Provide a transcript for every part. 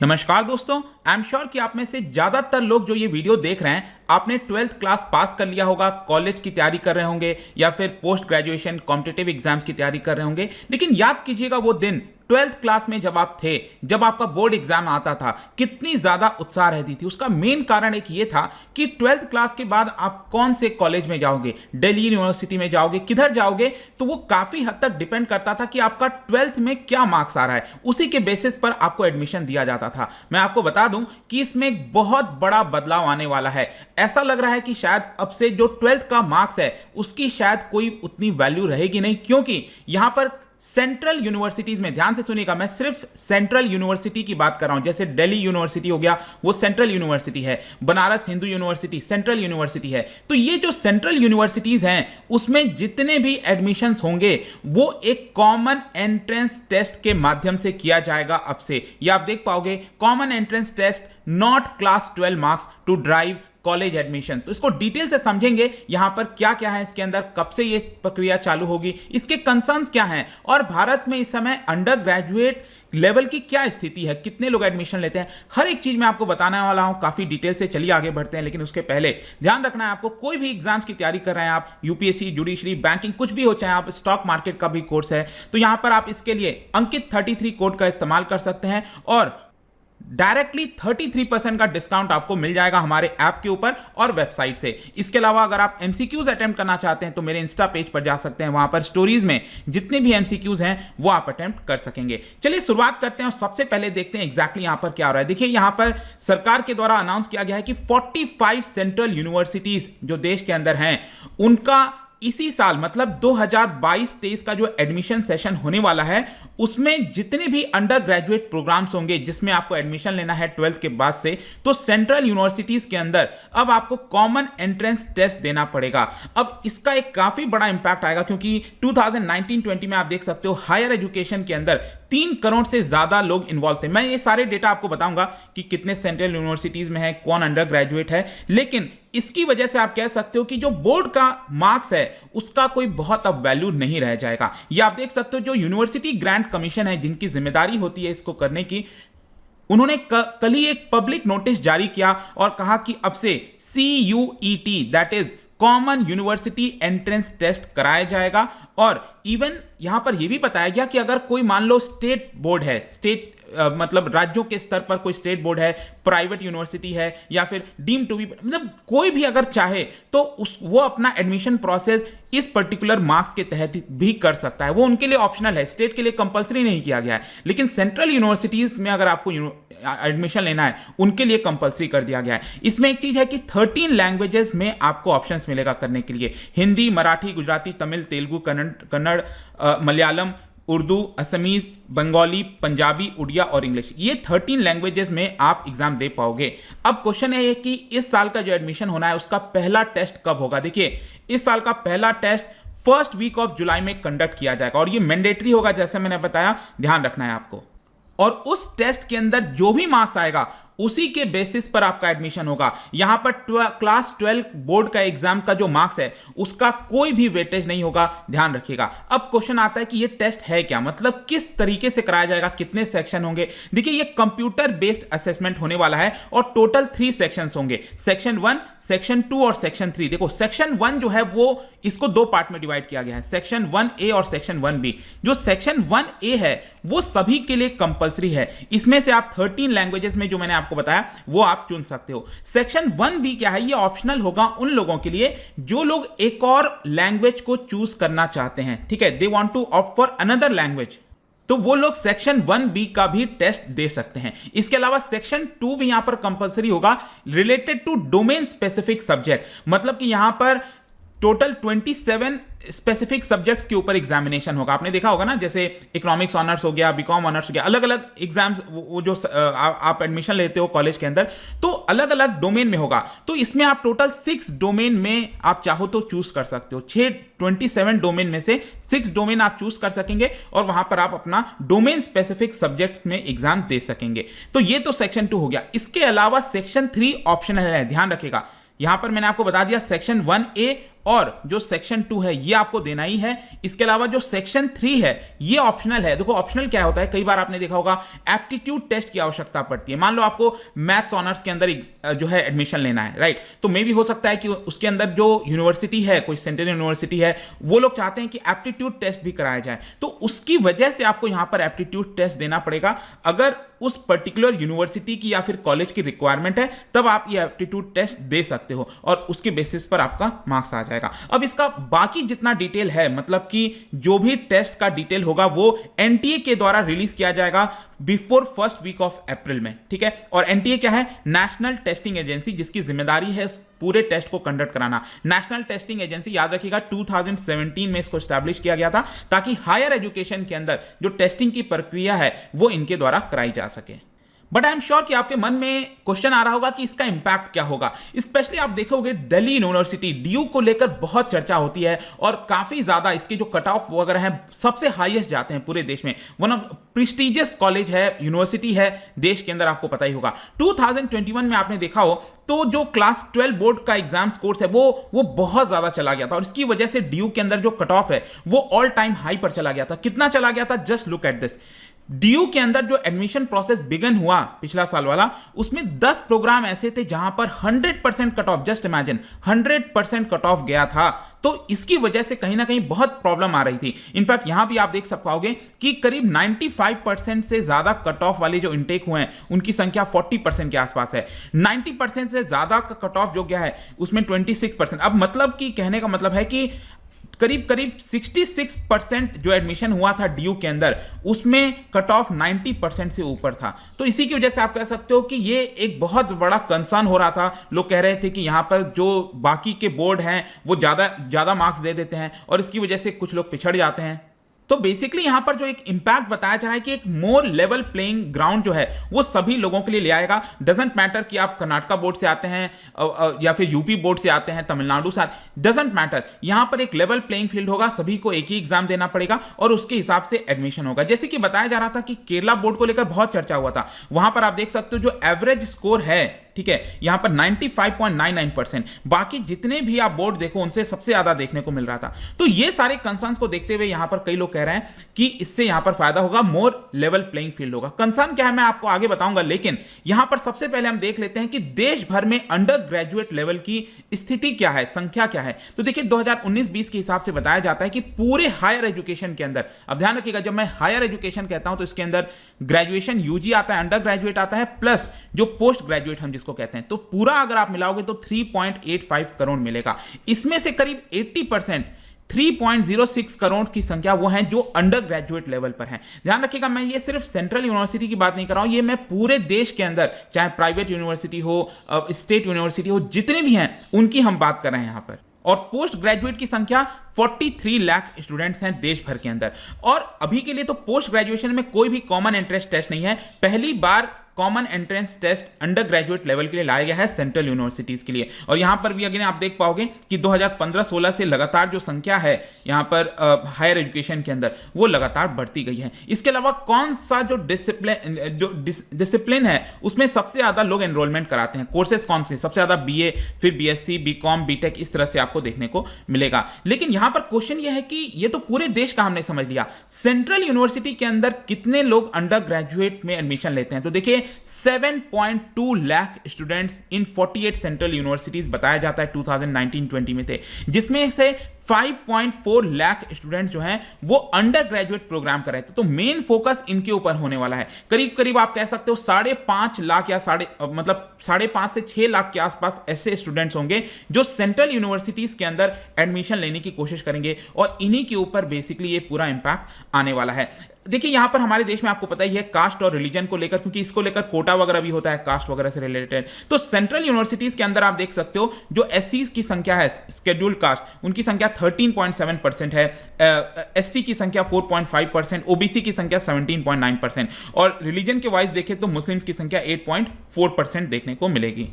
नमस्कार दोस्तों, I am sure कि आप में से ज़्यादातर लोग जो ये वीडियो देख रहे हैं आपने 12th क्लास पास कर लिया होगा, कॉलेज की तैयारी कर रहे होंगे या फिर पोस्ट ग्रेजुएशन कॉम्पिटिटिव एग्जाम्स की तैयारी कर रहे होंगे। लेकिन याद कीजिएगा वो दिन 12th क्लास में जब आप थे, जब आपका बोर्ड एग्जाम आता था, कितनी ज़्यादा उत्साह रहती थी। उसका मेन कारण एक ये था कि 12th क्लास के बाद आप कौन से कॉलेज में जाओगे, दिल्ली यूनिवर्सिटी में जाओगे, किधर जाओगे, तो वो काफ़ी हद तक डिपेंड करता था कि आपका 12th में क्या मार्क्स आ रहा है। उसी के बेसिस पर आपको एडमिशन दिया जाता था। मैं आपको बता दूं कि इसमें एक बहुत बड़ा बदलाव आने वाला है। ऐसा लग रहा है कि शायद अब से जो 12th का मार्क्स है उसकी शायद कोई उतनी वैल्यू रहेगी नहीं, क्योंकि यहां पर सेंट्रल यूनिवर्सिटीज में, ध्यान से सुनिएगा, मैं सिर्फ सेंट्रल यूनिवर्सिटी की बात कर रहा हूं। जैसे दिल्ली यूनिवर्सिटी हो गया, वो सेंट्रल यूनिवर्सिटी है। Banaras Hindu university central university है। तो ये जो सेंट्रल यूनिवर्सिटीज हैं उसमें जितने भी एडमिशंस होंगे वो एक कॉमन एंट्रेंस टेस्ट के माध्यम से किया जाएगा अब से। ये आप देख पाओगे, common entrance test, not class 12 marks to drive college admission. तो इसको डिटेल से समझेंगे, यहां पर क्या क्या है इसके अंदर, कब से ये प्रक्रिया चालू होगी, इसके कंसर्न्स क्या हैं, और भारत में इस समय अंडर ग्रेजुएट लेवल की क्या स्थिति है, कितने लोग एडमिशन लेते हैं, हर एक चीज मैं आपको बताने वाला हूं काफी डिटेल से। चलिए आगे बढ़ते हैं, लेकिन उसके पहले ध्यान रखना है आपको, कोई भी एग्जाम्स की तैयारी कर रहे हैं आप, यूपीएससी, जुडिशरी, बैंकिंग, कुछ भी हो, चाहे आप स्टॉक मार्केट का भी कोर्स है, तो यहां पर आप इसके लिए अंकित 33 कोड का इस्तेमाल कर सकते हैं और डायरेक्टली 33% का डिस्काउंट आपको मिल जाएगा हमारे ऐप के ऊपर और वेबसाइट से। इसके अलावा अगर आप एमसीक्यूज अटेम्प्ट करना चाहते हैं तो मेरे इंस्टा पेज पर जा सकते हैं, वहां पर स्टोरीज में जितने भी एमसीक्यूज हैं वो आप अटेम्प्ट कर सकेंगे। चलिए शुरुआत करते हैं और सबसे पहले देखते हैं एग्जैक्टली यहां पर क्या हो रहा है। देखिए यहां पर सरकार के द्वारा अनाउंस किया गया है कि 45 सेंट्रल यूनिवर्सिटीज जो देश के अंदर हैं उनका इसी साल मतलब 2022-23 का जो एडमिशन सेशन होने वाला है उसमें जितने भी अंडर ग्रेजुएट प्रोग्राम्स होंगे जिसमें आपको एडमिशन लेना है 12th के बाद से, तो सेंट्रल यूनिवर्सिटीज के अंदर अब आपको कॉमन एंट्रेंस टेस्ट देना पड़ेगा। अब इसका एक काफी बड़ा इंपैक्ट आएगा, क्योंकि 2019-20 में आप देख सकते हो हायर एजुकेशन के अंदर 3 करोड़ से ज्यादा लोग इन्वॉल्व थे। मैं ये सारे डेटा आपको बताऊंगा कि कितने सेंट्रल यूनिवर्सिटीज में है, कौन अंडर ग्रेजुएट है, लेकिन इसकी वजह से आप कह सकते हो कि जो बोर्ड का मार्क्स है उसका कोई बहुत अब वैल्यू नहीं रह जाएगा। ये आप देख सकते हो जो यूनिवर्सिटी ग्रांट कमीशन है, जिनकी जिम्मेदारी होती है इसको करने की, उन्होंने कल ही एक पब्लिक नोटिस जारी किया और कहा कि अब से CUET that is common university entrance test कराया जाएगा। और इवन यहां पर यह भी बताया गया कि अगर कोई मान लो स्टेट बोर्ड है, स्टेट मतलब राज्यों के स्तर पर कोई स्टेट बोर्ड है, प्राइवेट यूनिवर्सिटी है या फिर डीम टू बी, मतलब कोई भी अगर चाहे तो वो अपना एडमिशन प्रोसेस इस पर्टिकुलर मार्क्स के तहत भी कर सकता है। वो उनके लिए ऑप्शनल है, स्टेट के लिए कंपलसरी नहीं किया गया है, लेकिन सेंट्रल यूनिवर्सिटीज में अगर आपको एडमिशन लेना है उनके लिए कंपलसरी कर दिया गया है। इसमें एक चीज है कि 13 लैंग्वेजेस में आपको ऑप्शंस मिलेगा करने के लिए, हिंदी, मराठी, गुजराती, तमिल, तेलुगु, कन्नड़, मलयालम, उर्दू, असमीज, बंगाली, पंजाबी, उड़िया और इंग्लिश। ये 13 लैंग्वेजेस में आप एग्जाम दे पाओगे। अब क्वेश्चन है कि इस साल का जो एडमिशन होना है उसका पहला टेस्ट कब होगा। देखिए इस साल का पहला test first week of July में कंडक्ट किया जाएगा और ये मैंडेटरी होगा, जैसे मैंने बताया, ध्यान रखना है आपको। और उस टेस्ट के अंदर जो भी मार्क्स आएगा उसी के बेसिस पर आपका एडमिशन होगा। यहां पर क्लास 12 बोर्ड का एग्जाम का जो मार्क्स है उसका कोई भी वेटेज नहीं होगा, ध्यान रखिएगा। अब क्वेश्चन आता है कि ये टेस्ट है क्या, मतलब किस तरीके से कराया जाएगा, कितने सेक्शन होंगे। देखिए ये कंप्यूटर बेस्ड असेसमेंट होने वाला है और टोटल 3 सेक्शंस होंगे, सेक्शन 1, सेक्शन 2 और सेक्शन 3। देखो सेक्शन 1 जो है वो इसको 2 पार्ट में डिवाइड किया गया है, सेक्शन 1A और सेक्शन 1B। जो सेक्शन 1A है वो सभी के लिए कंपलसरी है, इसमें से आप 13 लैंग्वेजेस में जो मैंने आपको बताया वो आप चुन सकते हो। सेक्शन 1B क्या है, ये ऑप्शनल होगा उन लोगों के लिए जो लोग एक और लैंग्वेज को चूज करना चाहते हैं, ठीक है, they want to opt for another language, तो वो लोग सेक्शन 1B का भी टेस्ट दे सकते हैं। इसके अलावा सेक्शन 2 भी यहां पर कंपलसरी होगा related to domain specific subject, मतलब कि यहां पर टोटल 27 स्पेसिफिक सब्जेक्ट्स के ऊपर एग्जामिनेशन होगा। आपने देखा होगा ना, जैसे इकोनॉमिक्स ऑनर्स हो गया, बीकॉम ऑनर्स हो गया, अलग अलग एग्जाम्स वो जो आप एडमिशन लेते हो कॉलेज के अंदर, तो अलग अलग डोमेन में होगा। तो इसमें आप टोटल 6 डोमेन में आप चाहो तो चूज कर सकते हो। 27 डोमेन में से 6 डोमेन आप चूज कर सकेंगे और वहां पर आप अपना डोमेन स्पेसिफिक सब्जेक्ट में एग्जाम दे सकेंगे। तो ये तो सेक्शन 2 हो गया। इसके अलावा सेक्शन 3 ऑप्शनल है, ध्यान रखिएगा। यहां पर मैंने आपको बता दिया सेक्शन 1A और जो सेक्शन 2 है ये आपको देना ही है। इसके अलावा जो सेक्शन 3 है ये ऑप्शनल है। देखो ऑप्शनल क्या होता है, कई बार आपने देखा होगा एप्टीट्यूड टेस्ट की आवश्यकता पड़ती है। मान लो आपको मैथ्स ऑनर्स के अंदर जो है एडमिशन लेना है, राइट, तो मे भी हो सकता है कि उसके अंदर जो यूनिवर्सिटी है, कोई सेंट्रल यूनिवर्सिटी है, वो लोग चाहते हैं कि एप्टीट्यूड टेस्ट भी कराया जाए, तो उसकी वजह से आपको यहां पर एप्टीट्यूड टेस्ट देना पड़ेगा। अगर उस पर्टिकुलर यूनिवर्सिटी की या फिर कॉलेज की रिक्वायरमेंट है तब आप ये एप्टीट्यूड टेस्ट दे सकते हो और उसके बेसिस पर आपका मार्क्स आ जाएगा। अब इसका बाकी जितना डिटेल है, मतलब कि जो भी टेस्ट का डिटेल होगा वो एनटीए के द्वारा रिलीज किया जाएगा before first week of April में, ठीक है। और एनटीए क्या है? नेशनल टेस्टिंग एजेंसी, जिसकी जिम्मेदारी है पूरे टेस्ट को कंडक्ट कराना। नेशनल टेस्टिंग एजेंसी, याद रखिएगा 2017 में इसको एस्टैब्लिश किया गया था ताकि हायर एजुकेशन के अंदर जो टेस्टिंग की प्रक्रिया है वो इनके द्वारा कराई जा सके। बट आई एम श्योर कि आपके मन में क्वेश्चन आ रहा होगा कि इसका इंपैक्ट क्या होगा। स्पेशली आप देखोगे दिल्ली यूनिवर्सिटी ड्यू को लेकर बहुत चर्चा होती है और काफी ज्यादा इसके जो कट ऑफ वगैरह हैं सबसे हाईएस्ट जाते हैं पूरे देश में। वन ऑफ प्रेस्टिजियस कॉलेज है, यूनिवर्सिटी है देश के अंदर, आपको पता ही होगा। 2021 में आपने देखा हो तो जो क्लास 12 बोर्ड का एग्जाम स्कोर्स है वो बहुत ज्यादा चला गया था और इसकी वजह से ड्यू के अंदर जो कट ऑफ है वो ऑल टाइम हाई पर चला गया था। कितना चला गया था? Just look at this. Due के अंदर जो एडमिशन प्रोसेस बिगन हुआ पिछला साल वाला, उसमें 10 प्रोग्राम ऐसे थे जहां पर 100% cut off, just imagine 100% cut off गया था। तो इसकी वजह से कहीं ना कहीं बहुत प्रॉब्लम आ रही थी। इनफैक्ट यहां भी आप देख पाओगे कि करीब 95% से ज्यादा कट ऑफ वाले जो इंटेक हुए हैं उनकी संख्या 40% के आसपास है। 90% से ज्यादा का कट ऑफ जो गया है उसमें 26%। अब मतलब कि कहने का मतलब है कि करीब 66% जो एडमिशन हुआ था ड्यू के अंदर उसमें कट ऑफ 90% से ऊपर था। तो इसी की वजह से आप कह सकते हो कि ये एक बहुत बड़ा कंसर्न हो रहा था। लोग कह रहे थे कि यहां पर जो बाकी के बोर्ड हैं वो ज्यादा मार्क्स दे देते हैं और इसकी वजह से कुछ लोग पिछड़ जाते हैं। तो बेसिकली यहां पर जो एक इंपैक्ट बताया जा रहा है कि एक मोर लेवल प्लेइंग ग्राउंड जो है वो सभी लोगों के लिए ले आएगा। डजंट मैटर कि आप कर्नाटका बोर्ड से आते हैं या फिर यूपी बोर्ड से आते हैं, तमिलनाडु से आते हैं, डजंट मैटर। यहां पर एक लेवल प्लेइंग फील्ड होगा, सभी को एक ही एग्जाम देना पड़ेगा और उसके हिसाब से एडमिशन होगा। जैसे कि बताया जा रहा था कि केरला बोर्ड को लेकर बहुत चर्चा हुआ था। वहां पर आप देख सकते हो जो एवरेज स्कोर है, ठीक है, यहां पर 95.99%। बाकी जितने भी आप बोर्ड देखो उनसे सबसे ज्यादा देखने को मिल रहा था। तो ये सारे कंसर्न्स को देखते हुए यहां पर कई लोग कह रहे हैं कि इससे यहां पर फायदा होगा, मोर लेवल प्लेइंग फील्ड होगा। कंसर्न क्या है मैं आपको आगे बताऊंगा, लेकिन यहां पर सबसे पहले हम देख लेते हैं कि देश भर में अंडर ग्रेजुएट लेवल की स्थिति क्या है, संख्या क्या है। तो देखिए 2019-20 के हिसाब से बताया जाता है कि पूरे हायर एजुकेशन के अंदर, अब ध्यान रखिएगा जब मैं हायर एजुकेशन कहता हूं तो इसके अंदर ग्रेजुएशन यूजी आता है, अंडर ग्रेजुएट आता है, प्लस जो पोस्ट ग्रेजुएट हम जिसको कहते हैं, तो पूरा अगर आप मिलाओगे तो 3.85 करोड़ मिलेगा। इसमें से करीब 80% 3.06 करोड़ की संख्या वो हैं जो अंडर ग्रेजुएट लेवल पर हैं। ध्यान रखिएगा मैं ये सिर्फ सेंट्रल यूनिवर्सिटी की बात नहीं कर रहा हूं, ये मैं पूरे देश के अंदर चाहे प्राइवेट यूनिवर्सिटी हो, स्टेट यूनिवर्सिटी हो, जितने भी हैं उनकी हम बात कर रहे हैं यहां पर। और पोस्ट ग्रेजुएट की संख्या 43 लाख स्टूडेंट्स हैं देश भर के अंदर। और अभी के लिए तो पोस्ट ग्रेजुएशन में कोई भी कॉमन एंट्रेंस टेस्ट नहीं है। पहली बार common entrance test undergraduate level के लिए लाया गया है सेंट्रल यूनिवर्सिटीज के लिए। और यहां पर भी अगेन आप देख पाओगे कि 2015-16 से लगातार जो संख्या है यहां पर हायर एजुकेशन के अंदर वो लगातार बढ़ती गई है। इसके अलावा कौन सा जो डिसिप्लिन है उसमें सबसे ज्यादा लोग एनरोलमेंट कराते हैं, कोर्सेज कौन से, सबसे ज्यादा बीए, फिर बीएससी, बीकॉम, बीटेक, इस तरह से आपको देखने को मिलेगा। लेकिन यहां पर क्वेश्चन यह है कि ये तो पूरे देश का हमने समझ लिया, सेंट्रल यूनिवर्सिटी के अंदर कितने लोग अंडर ग्रेजुएट में एडमिशन लेते हैं। तो देखिए 7.2 lakh students in 48 central universities बताया जाता है 2019-20 में थे, जिसमें से 5.4 लाख स्टूडेंट जो हैं वो अंडर ग्रेजुएट प्रोग्राम कर रहे थे। तो मेन फोकस इनके ऊपर होने वाला है। करीब करीब आप कह सकते हो 5.5 लाख या 5.5 से 6 लाख के आसपास ऐसे स्टूडेंट्स होंगे जो सेंट्रल यूनिवर्सिटीज के अंदर एडमिशन लेने की कोशिश करेंगे और इन्हीं के ऊपर बेसिकली ये पूरा इंपैक्ट आने वाला है। देखिए यहां पर हमारे देश में आपको पता ही है कास्ट और रिलीजन को लेकर, क्योंकि इसको लेकर कोटा वगैरह भी होता है कास्ट वगैरह से रिलेटेड। तो सेंट्रल यूनिवर्सिटीज के अंदर आप देख सकते हो जो एससी की संख्या है, शेड्यूल्ड कास्ट, उनकी संख्या 13.7% है, एसटी की संख्या 4.5%, ओबीसी की संख्या 17.9% और रिलीजन के वाइज देखें तो मुस्लिम्स की संख्या 8.4% देखने को मिलेगी।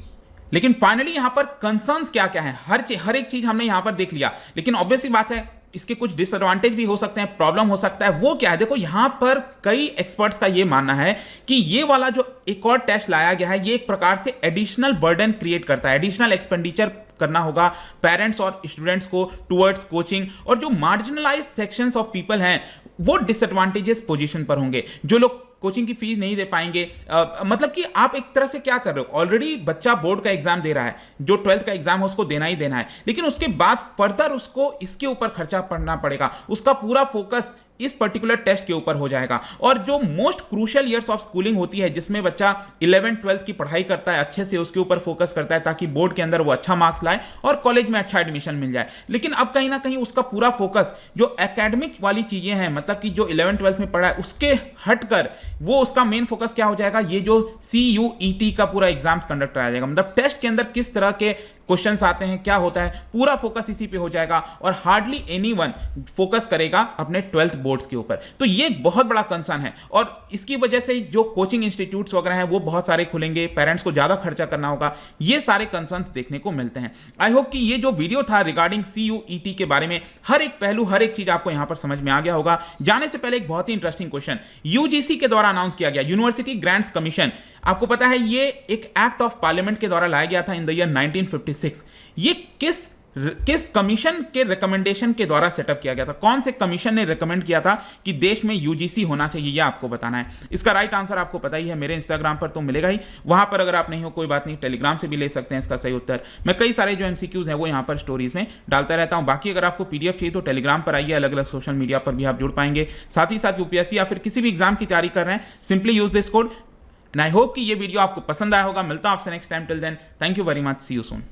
लेकिन फाइनली यहां पर कंसर्न्स क्या क्या है, हर एक चीज हमने यहां पर देख लिया, लेकिन ऑब्वियस सी बात है इसके कुछ डिसएडवांटेज भी हो सकते हैं, प्रॉब्लम हो सकता है। वो क्या है, देखो यहां पर कई एक्सपर्ट्स का ये मानना है कि ये वाला जो एक और टेस्ट लाया गया है ये एक प्रकार से एडिशनल बर्डन क्रिएट करता है, एडिशनल एक्सपेंडिचर करना होगा पेरेंट्स और स्टूडेंट्स को टुवर्ड्स कोचिंग, और जो मार्जिनलाइज सेक्शंस ऑफ पीपल हैं वो डिसएडवांटेजेस पोजीशन पर होंगे, जो लोग कोचिंग की फीस नहीं दे पाएंगे। मतलब कि आप एक तरह से क्या कर रहे हो, ऑलरेडी बच्चा बोर्ड का एग्जाम दे रहा है, जो 12th का एग्जाम है उसको देना ही देना है, लेकिन उसके बाद फर्दर उसको इसके ऊपर खर्चा पड़ना पड़ेगा, उसका पूरा फोकस इस पर्टिकुलर टेस्ट के ऊपर हो जाएगा। और जो most crucial years of schooling होती है, जिसमें बच्चा 11th 12th की पढ़ाई करता है, अच्छे से उसके ऊपर फोकस करता है ताकि बोर्ड के अंदर वो अच्छा मार्क्स लाए और कॉलेज में अच्छा एडमिशन मिल जाए, लेकिन अब कहीं ना कहीं उसका पूरा फोकस जो एकेडमिक वाली चीजें हैं, मतलब कि जो 11th 12th में पढ़ा है उसके हटकर वो उसका मेन फोकस क्या हो जाएगा, ये जो CUET का पूरा एग्जाम्स कंडक्ट कराया जाएगा, मतलब टेस्ट के अंदर किस तरह के क्वेश्चंस आते हैं, क्या होता है, पूरा फोकस इसी पे हो जाएगा और हार्डली एनीवन फोकस करेगा अपने 12th बोर्ड्स के ऊपर। तो ये एक बहुत बड़ा कंसर्न है और इसकी वजह से जो कोचिंग इंस्टीट्यूट्स वगैरह हैं वो बहुत सारे खुलेंगे, पेरेंट्स को ज्यादा खर्चा करना होगा, ये सारे कंसर्न्स देखने को मिलते हैं। आई होप कि ये जो वीडियो था रिगार्डिंग CUET के बारे में हर एक पहलू, हर एक चीज आपको यहां पर समझ में आ गया होगा। जाने से पहले एक बहुत ही इंटरेस्टिंग क्वेश्चन UGC के द्वारा अनाउंस किया गया, यूनिवर्सिटी ग्रांट्स कमीशन, आपको पता है ये एक एक्ट ऑफ पार्लियामेंट के द्वारा लाया गया था इन द ईयर 1956। ये किस कमीशन के रिकमेंडेशन के द्वारा सेटअप किया गया था, कौन से कमीशन ने रिकमेंड किया था कि देश में UGC होना चाहिए, यह आपको बताना है। इसका राइट आंसर आपको पता ही है, मेरे इंस्टाग्राम पर तो मिलेगा ही, वहां पर अगर आप नहीं हो कोई बात नहीं, टेलीग्राम से भी ले सकते हैं इसका सही उत्तर। मैं कई सारे जो MCQs हैं वो यहाँ पर स्टोरीज में डालता रहता हूँ। बाकी अगर आपको PDF चाहिए तो टेलीग्राम पर आइए, अलग अलग सोशल मीडिया पर भी आप जुड़ पाएंगे। साथ ही साथ UPSC या फिर किसी भी एग्जाम की तैयारी कर रहे हैं, simply use this code. And I hope कि ये वीडियो आपको पसंद आया होगा। मिलता हूं आपसे next time, till then thank you very much, see you soon.